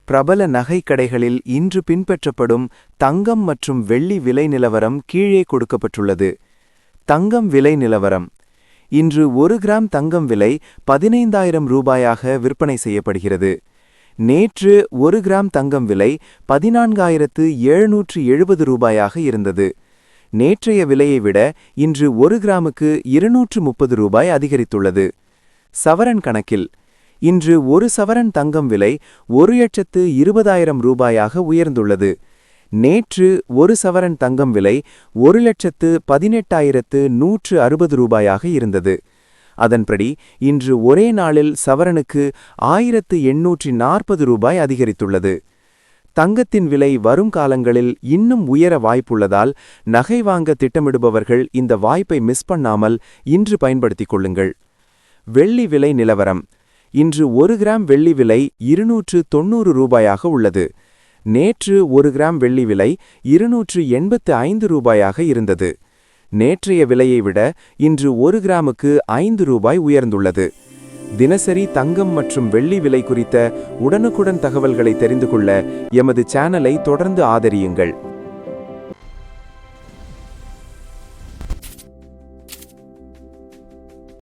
பிரபல நகைக்கடைகளில் இன்று பின்பற்றப்படும் தங்கம் மற்றும் வெள்ளி விலை நிலவரம் கீழே கொடுக்கப்பட்டுள்ளது. தங்கம் விலை நிலவரம். இன்று 1 கிராம் தங்கம் விலை 15,000 ரூபாயாக விற்பனை செய்யப்படுகிறது. நேற்று 1 கிராம் தங்கம் விலை 14,770 ரூபாயாக இருந்தது. நேற்றைய விலையை விட இன்று 1 கிராமுக்கு 230 ரூபாய் அதிகரித்துள்ளது. சவரன் கணக்கில் இன்று 1 சவரன் தங்கம் விலை 1,20,000 ரூபாயாக உயர்ந்துள்ளது. நேற்று 1 சவரன் தங்கம் விலை 1,18,160 ரூபாயாக இருந்தது. அதன்படி இன்று ஒரே நாளில் சவரனுக்கு 1,840 ரூபாய் அதிகரித்துள்ளது. தங்கத்தின் விலை வரும் காலங்களில் இன்னும் உயர வாய்ப்புள்ளதால் நகை வாங்க திட்டமிடுபவர்கள் இந்த வாய்ப்பை மிஸ் பண்ணாமல் இன்று பயன்படுத்திக் கொள்ளுங்கள். வெள்ளி விலை நிலவரம். இன்று 1 கிராம் வெள்ளி விலை 290 ரூபாயாக உள்ளது. நேற்று 1 கிராம் வெள்ளி விலை 285 ரூபாயாக இருந்தது. நேற்றைய விலையை விட இன்று 1 கிராமுக்கு 5 ரூபாய் உயர்ந்துள்ளது. தினசரி தங்கம் மற்றும் வெள்ளி விலை குறித்த உடனுக்குடன் தகவல்களை தெரிந்து கொள்ள எமது சேனலை தொடர்ந்து ஆதரியுங்கள்.